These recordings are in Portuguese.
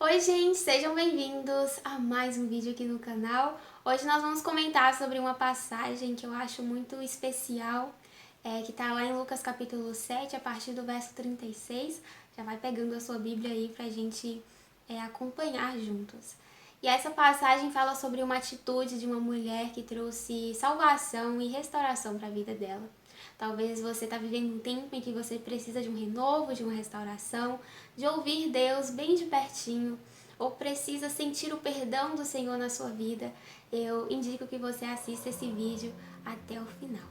Oi gente, sejam bem-vindos a mais um vídeo aqui no canal. Hoje nós vamos comentar sobre uma passagem que eu acho muito especial, que está lá em Lucas capítulo 7, a partir do verso 36. Já vai pegando a sua Bíblia aí pra gente acompanhar juntos. E essa passagem fala sobre uma atitude de uma mulher que trouxe salvação e restauração para a vida dela. Talvez você está vivendo um tempo em que você precisa de um renovo, de uma restauração, de ouvir Deus bem de pertinho, ou precisa sentir o perdão do Senhor na sua vida. Eu indico que você assista esse vídeo até o final.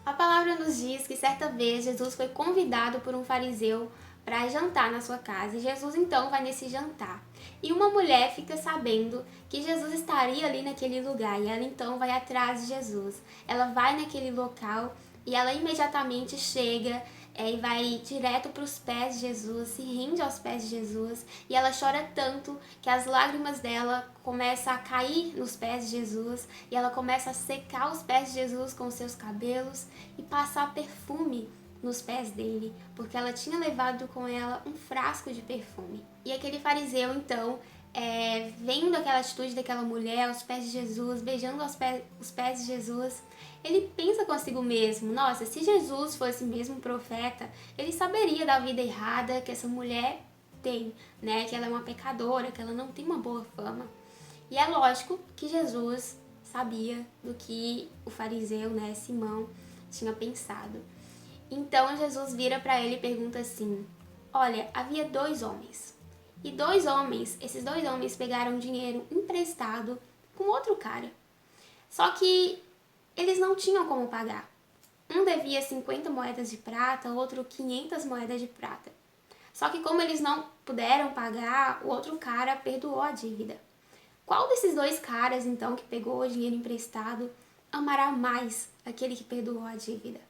A palavra nos diz que certa vez Jesus foi convidado por um fariseu para jantar na sua casa, e Jesus então vai nesse jantar. E uma mulher fica sabendo que Jesus estaria ali naquele lugar, e ela então vai atrás de Jesus. Ela vai naquele local e ela imediatamente chega e vai direto para os pés de Jesus, se rende aos pés de Jesus, e ela chora tanto que as lágrimas dela começam a cair nos pés de Jesus, e ela começa a secar os pés de Jesus com os seus cabelos e passar perfume nos pés dele, porque ela tinha levado com ela um frasco de perfume. E aquele fariseu, então, vendo aquela atitude daquela mulher aos pés de Jesus, beijando os pés de Jesus, ele pensa consigo mesmo: nossa, se Jesus fosse mesmo profeta, ele saberia da vida errada que essa mulher tem, né? Que ela é uma pecadora, que ela não tem uma boa fama. E é lógico que Jesus sabia do que o fariseu, né, Simão, tinha pensado. Então Jesus vira para ele e pergunta assim: olha, havia dois homens. E esses dois homens pegaram dinheiro emprestado com outro cara. Só que eles não tinham como pagar. Um devia 50 moedas de prata, outro 500 moedas de prata. Só que como eles não puderam pagar, o outro cara perdoou a dívida. Qual desses dois caras, então, que pegou o dinheiro emprestado, amará mais aquele que perdoou a dívida?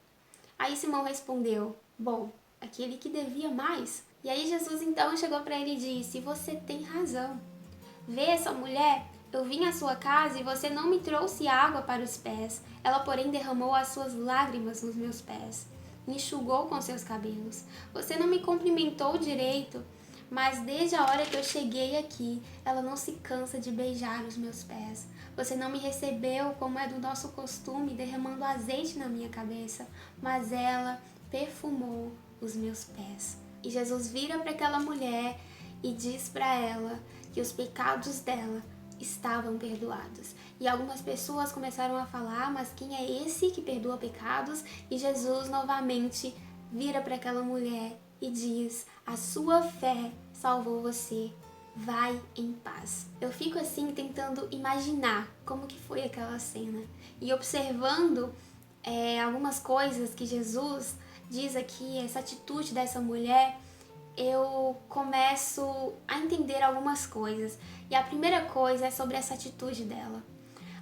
Aí Simão respondeu: bom, aquele que devia mais. E aí Jesus então chegou para ele e disse: você tem razão. Vê essa mulher? Eu vim à sua casa e você não me trouxe água para os pés. Ela, porém, derramou as suas lágrimas nos meus pés. Me enxugou com seus cabelos. Você não me cumprimentou direito, mas desde a hora que eu cheguei aqui, ela não se cansa de beijar os meus pés. Você não me recebeu como é do nosso costume, derramando azeite na minha cabeça, mas ela perfumou os meus pés. E Jesus vira para aquela mulher e diz para ela que os pecados dela estavam perdoados. E algumas pessoas começaram a falar: mas quem é esse que perdoa pecados? E Jesus novamente vira para aquela mulher e diz: a sua fé salvou você. Vai em paz. Eu fico assim tentando imaginar como que foi aquela cena e observando algumas coisas que Jesus diz aqui, essa atitude dessa mulher. Eu começo a entender algumas coisas. E a primeira coisa é sobre essa atitude dela.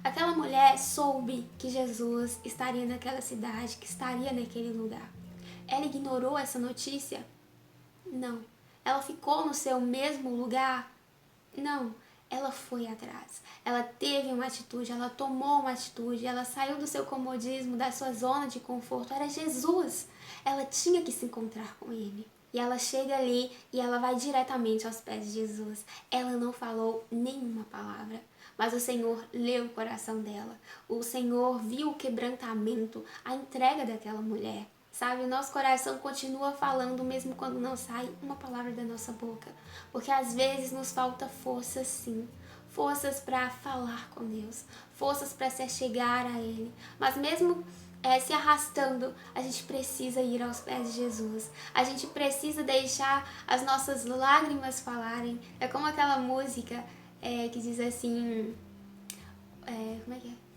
Aquela mulher soube que Jesus estaria naquela cidade, que estaria naquele lugar. Ela ignorou essa notícia? Não. Ela ficou no seu mesmo lugar? Não. Ela foi atrás. Ela teve uma atitude, ela tomou uma atitude, ela saiu do seu comodismo, da sua zona de conforto. Era Jesus. Ela tinha que se encontrar com ele. E ela chega ali e ela vai diretamente aos pés de Jesus. Ela não falou nenhuma palavra, mas o Senhor leu o coração dela. O Senhor viu o quebrantamento, a entrega daquela mulher. Sabe, o nosso coração continua falando mesmo quando não sai uma palavra da nossa boca. Porque às vezes nos falta força, sim. Forças para falar com Deus, forças para se achegar a Ele. Mas mesmo se arrastando, a gente precisa ir aos pés de Jesus. A gente precisa deixar as nossas lágrimas falarem. É como aquela música que diz assim... como é que é?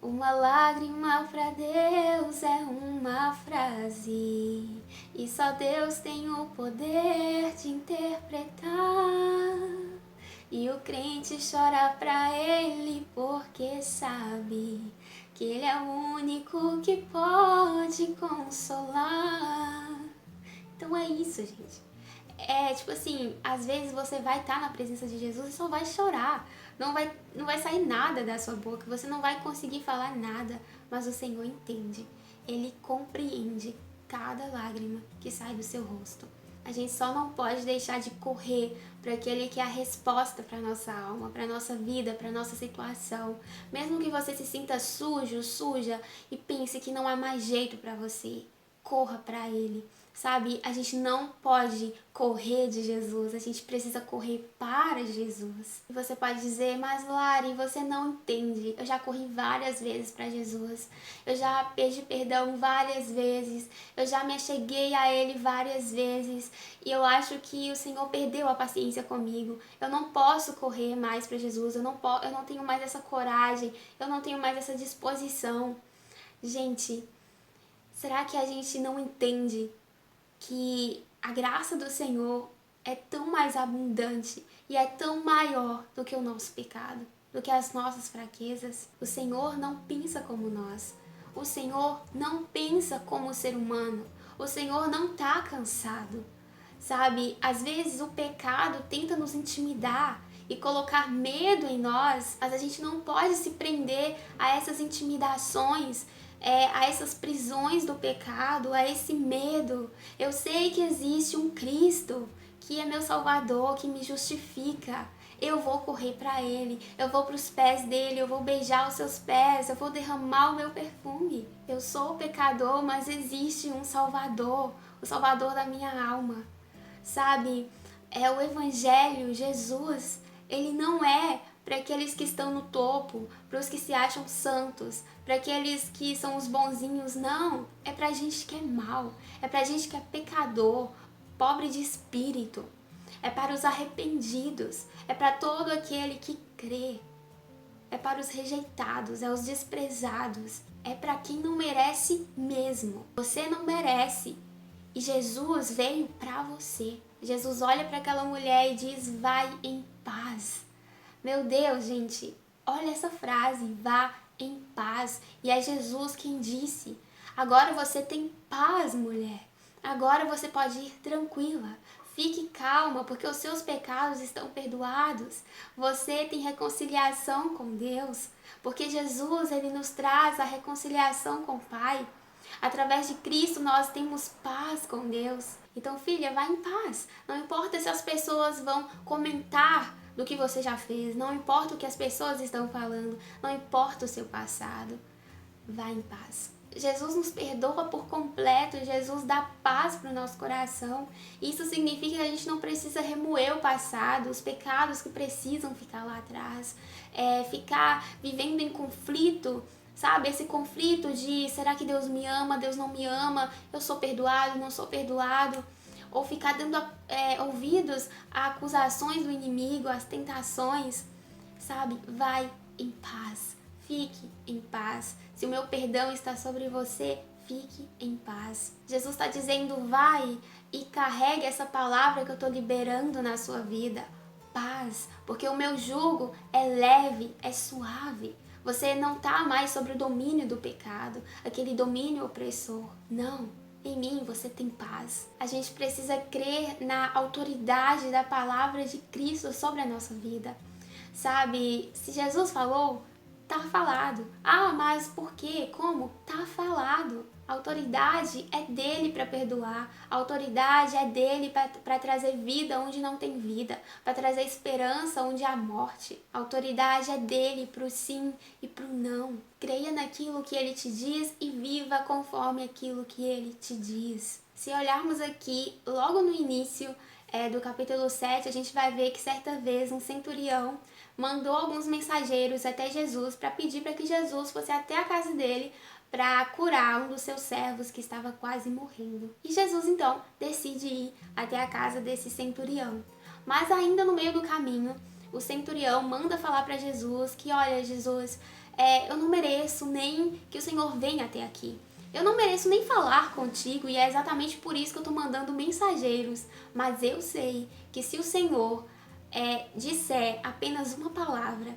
Uma lágrima pra Deus é uma frase, e só Deus tem o poder de interpretar. E o crente chora pra Ele porque sabe que Ele é o único que pode consolar. Então é isso, gente. Tipo assim, às vezes você vai estar na presença de Jesus e só vai chorar. Não vai sair nada da sua boca, você não vai conseguir falar nada, mas o Senhor entende. Ele compreende cada lágrima que sai do seu rosto. A gente só não pode deixar de correr para aquele que é a resposta para nossa alma, para nossa vida, para nossa situação. Mesmo que você se sinta sujo, suja e pense que não há mais jeito para você, corra para ele. Sabe, a gente não pode correr de Jesus, a gente precisa correr para Jesus. E você pode dizer, mas Lari, você não entende. Eu já corri várias vezes para Jesus, eu já pedi perdão várias vezes, eu já me acheguei a Ele várias vezes e eu acho que o Senhor perdeu a paciência comigo. Eu não posso correr mais para Jesus, eu não tenho mais essa coragem, eu não tenho mais essa disposição. Gente, será que a gente não entende que a graça do Senhor é tão mais abundante e é tão maior do que o nosso pecado, do que as nossas fraquezas? O Senhor não pensa como nós. O Senhor não pensa como o ser humano. O Senhor não está cansado. Sabe, às vezes o pecado tenta nos intimidar e colocar medo em nós, mas a gente não pode se prender a essas intimidações, a essas prisões do pecado, a esse medo. Eu sei que existe um Cristo que é meu Salvador, que me justifica. Eu vou correr para Ele, eu vou para os pés dele, eu vou beijar os seus pés, eu vou derramar o meu perfume. Eu sou pecador, mas existe um Salvador, o Salvador da minha alma. Sabe, o Evangelho, Jesus, ele não é para aqueles que estão no topo, para os que se acham santos, para aqueles que são os bonzinhos, não. É para a gente que é mau, é para a gente que é pecador, pobre de espírito. É para os arrependidos, é para todo aquele que crê. É para os rejeitados, é os desprezados, é para quem não merece mesmo. Você não merece. E Jesus veio para você. Jesus olha para aquela mulher e diz, vai em paz. Meu Deus, gente, olha essa frase, vá em paz. E é Jesus quem disse, agora você tem paz, mulher. Agora você pode ir tranquila. Fique calma, porque os seus pecados estão perdoados. Você tem reconciliação com Deus, porque Jesus, ele nos traz a reconciliação com o Pai. Através de Cristo nós temos paz com Deus. Então, filha, vá em paz. Não importa se as pessoas vão comentar do que você já fez, não importa o que as pessoas estão falando, não importa o seu passado. Vá em paz. Jesus nos perdoa por completo, Jesus dá paz para o nosso coração. Isso significa que a gente não precisa remoer o passado, os pecados que precisam ficar lá atrás, ficar vivendo em conflito, sabe? Esse conflito de será que Deus me ama, Deus não me ama, eu sou perdoado, não sou perdoado, ou ficar dando ouvidos a acusações do inimigo, às tentações, sabe? Vai em paz. Fique em paz. Se o meu perdão está sobre você, fique em paz. Jesus está dizendo, vai e carregue essa palavra que eu estou liberando na sua vida. Paz, porque o meu jugo é leve, é suave. Você não está mais sobre o domínio do pecado, aquele domínio opressor. Não, em mim você tem paz. A gente precisa crer na autoridade da palavra de Cristo sobre a nossa vida. Sabe, se Jesus falou, tá falado. Ah, mas por quê? Como? Tá falado. A autoridade é dele para perdoar. A autoridade é dele para trazer vida onde não tem vida, para trazer esperança onde há morte. A autoridade é dele pro sim e pro não. Creia naquilo que ele te diz e viva conforme aquilo que ele te diz. Se olharmos aqui, logo no início do capítulo 7, a gente vai ver que certa vez um centurião mandou alguns mensageiros até Jesus para pedir para que Jesus fosse até a casa dele para curar um dos seus servos que estava quase morrendo. E Jesus então decide ir até a casa desse centurião. Mas ainda no meio do caminho, o centurião manda falar para Jesus que, olha, Jesus, eu não mereço nem que o Senhor venha até aqui. Eu não mereço nem falar contigo e é exatamente por isso que eu estou mandando mensageiros. Mas eu sei que se o Senhor disser apenas uma palavra,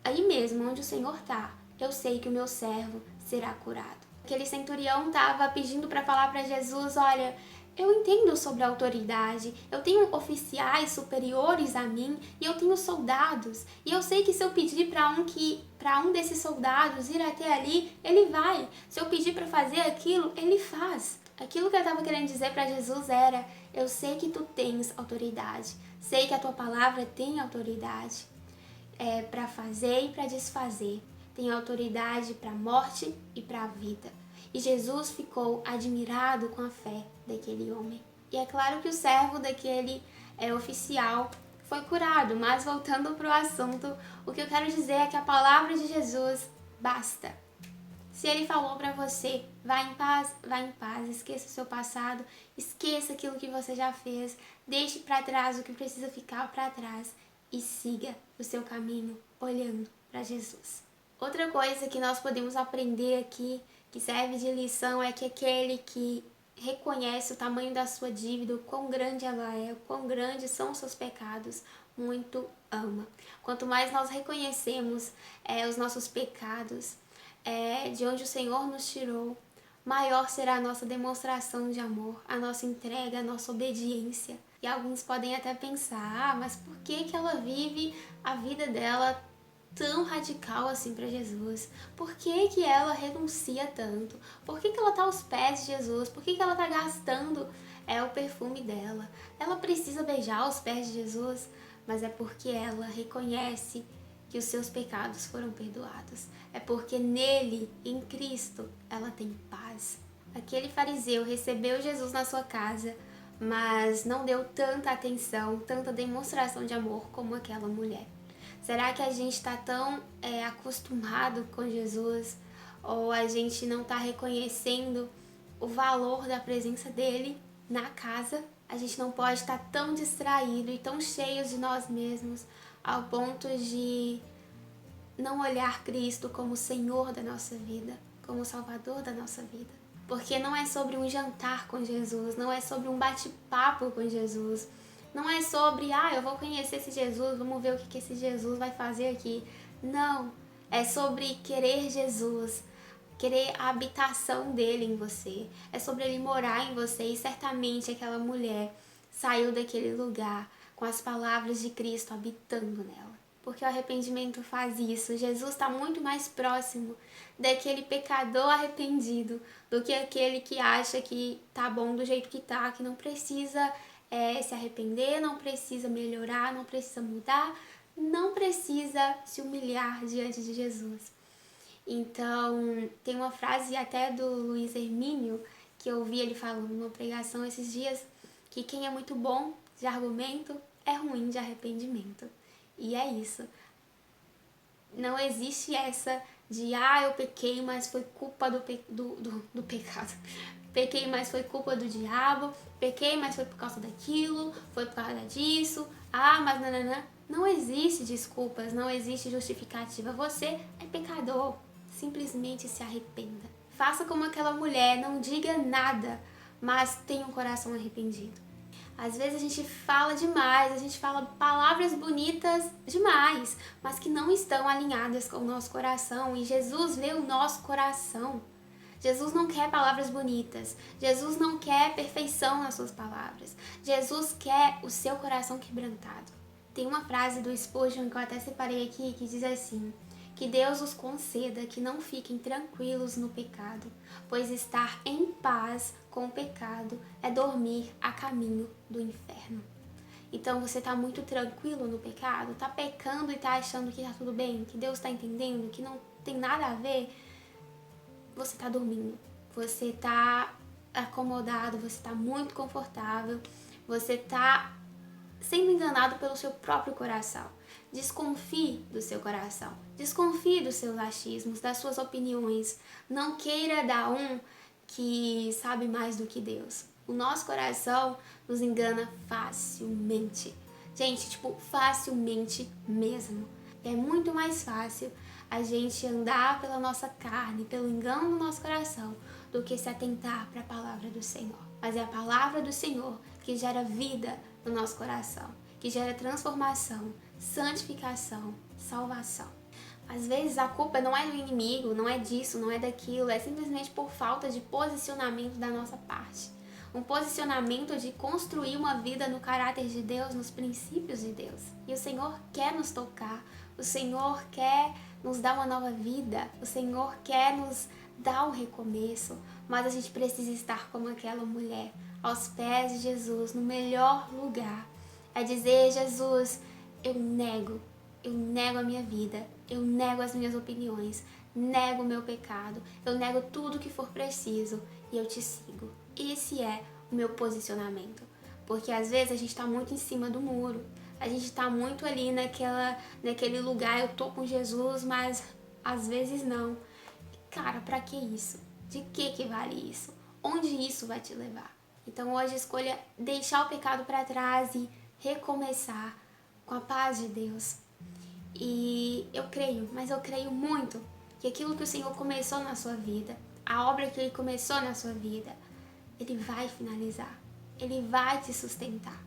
aí mesmo onde o Senhor está, eu sei que o meu servo será curado. Aquele centurião estava pedindo para falar para Jesus, olha, eu entendo sobre a autoridade, eu tenho oficiais superiores a mim e eu tenho soldados. E eu sei que se eu pedir para um desses soldados ir até ali, ele vai. Se eu pedir para fazer aquilo, ele faz. Aquilo que eu estava querendo dizer para Jesus era, Eu sei que tu tens autoridade, sei que a tua palavra tem autoridade para fazer e para desfazer, tem autoridade para a morte e para a vida. E Jesus ficou admirado com a fé daquele homem. E é claro que o servo daquele oficial foi curado, mas voltando para o assunto, o que eu quero dizer é que a palavra de Jesus basta. Se ele falou para você, vá em paz, esqueça o seu passado, esqueça aquilo que você já fez, deixe para trás o que precisa ficar para trás e siga o seu caminho olhando para Jesus. Outra coisa que nós podemos aprender aqui, que serve de lição, é que aquele que reconhece o tamanho da sua dívida, o quão grande ela é, o quão grandes são os seus pecados, muito ama. Quanto mais nós reconhecemos os nossos pecados, de onde o Senhor nos tirou, maior será a nossa demonstração de amor, a nossa entrega, a nossa obediência. E alguns podem até pensar, mas por que ela vive a vida dela tão radical assim para Jesus? Por que ela renuncia tanto? Por que ela está aos pés de Jesus? Por que ela está gastando o perfume dela? Ela precisa beijar os pés de Jesus, mas é porque ela reconhece que os seus pecados foram perdoados. É porque nele, em Cristo, ela tem paz. Aquele fariseu recebeu Jesus na sua casa, mas não deu tanta atenção, tanta demonstração de amor como aquela mulher. Será que a gente está tão acostumado com Jesus, ou a gente não está reconhecendo o valor da presença dele na casa? A gente não pode estar tão distraído e tão cheios de nós mesmos ao ponto de não olhar Cristo como o Senhor da nossa vida, como o Salvador da nossa vida. Porque não é sobre um jantar com Jesus, não é sobre um bate-papo com Jesus, não é sobre, eu vou conhecer esse Jesus, vamos ver o que esse Jesus vai fazer aqui. Não, é sobre querer Jesus, querer a habitação dele em você, é sobre ele morar em você. E certamente aquela mulher saiu daquele lugar com as palavras de Cristo habitando nela. Porque o arrependimento faz isso. Jesus está muito mais próximo daquele pecador arrependido do que aquele que acha que tá bom do jeito que tá, que não precisa se arrepender, não precisa melhorar, não precisa mudar, não precisa se humilhar diante de Jesus. Então, tem uma frase até do Luiz Hermínio, que eu ouvi ele falando numa pregação esses dias, que quem é muito bom de argumento é ruim de arrependimento. E é isso. Não existe essa de, eu pequei, mas foi culpa do pecado. Pequei, mas foi culpa do diabo. Pequei, mas foi por causa daquilo, foi por causa disso. Mas nananã. Não existe desculpas, não existe justificativa. Você é pecador. Simplesmente se arrependa. Faça como aquela mulher, não diga nada, mas tenha um coração arrependido. Às vezes a gente fala demais, a gente fala palavras bonitas demais, mas que não estão alinhadas com o nosso coração. E Jesus vê o nosso coração. Jesus não quer palavras bonitas. Jesus não quer perfeição nas suas palavras. Jesus quer o seu coração quebrantado. Tem uma frase do Spurgeon que eu até separei aqui, que diz assim: que Deus os conceda que não fiquem tranquilos no pecado, pois estar em paz com o pecado é dormir a caminho do inferno. Então você está muito tranquilo no pecado, está pecando e está achando que está tudo bem, que Deus está entendendo, que não tem nada a ver, você está dormindo, você está acomodado, você está muito confortável, você está sendo enganado pelo seu próprio coração. Desconfie do seu coração, desconfie dos seus achismos, das suas opiniões. Não queira dar um que sabe mais do que Deus. O nosso coração nos engana facilmente. Gente, facilmente mesmo. É muito mais fácil a gente andar pela nossa carne, pelo engano do nosso coração, do que se atentar para a palavra do Senhor. Mas é a palavra do Senhor que gera vida no nosso coração, que gera transformação, santificação, salvação. Às vezes a culpa não é do inimigo, não é disso, não é daquilo, é simplesmente por falta de posicionamento da nossa parte. Um posicionamento de construir uma vida no caráter de Deus, nos princípios de Deus. E o Senhor quer nos tocar, o Senhor quer nos dar uma nova vida, o Senhor quer nos dar um recomeço, mas a gente precisa estar como aquela mulher, aos pés de Jesus, no melhor lugar. É dizer: Jesus, eu nego a minha vida, eu nego as minhas opiniões, nego o meu pecado, eu nego tudo que for preciso e eu te sigo. Esse é o meu posicionamento. Porque às vezes a gente está muito em cima do muro, a gente está muito ali naquele lugar, eu tô com Jesus, mas às vezes não. Cara, pra que isso? De que vale isso? Onde isso vai te levar? Então hoje escolha deixar o pecado para trás e recomeçar com a paz de Deus. E eu creio, mas eu creio muito que aquilo que o Senhor começou na sua vida, a obra que Ele começou na sua vida, Ele vai finalizar. Ele vai te sustentar.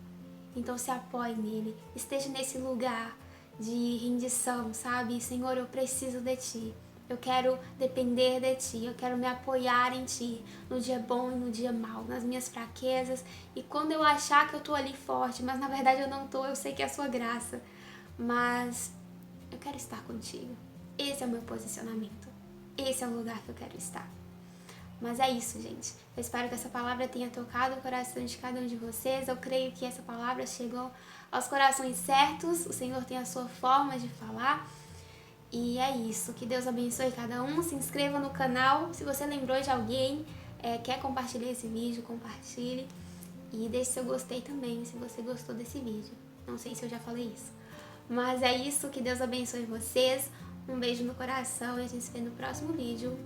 Então se apoie nele, esteja nesse lugar de rendição, sabe? Senhor, eu preciso de Ti. Eu quero depender de Ti, eu quero me apoiar em Ti, no dia bom e no dia mau, nas minhas fraquezas. E quando eu achar que eu tô ali forte, mas na verdade eu não tô, eu sei que é a Sua graça. Mas eu quero estar contigo. Esse é o meu posicionamento. Esse é o lugar que eu quero estar. Mas é isso, gente. Eu espero que essa palavra tenha tocado o coração de cada um de vocês. Eu creio que essa palavra chegou aos corações certos. O Senhor tem a sua forma de falar. E é isso. Que Deus abençoe cada um. Se inscreva no canal. Se você lembrou de alguém, quer compartilhar esse vídeo, compartilhe. E deixe seu gostei também, se você gostou desse vídeo. Não sei se eu já falei isso. Mas é isso. Que Deus abençoe vocês. Um beijo no coração e a gente se vê no próximo vídeo.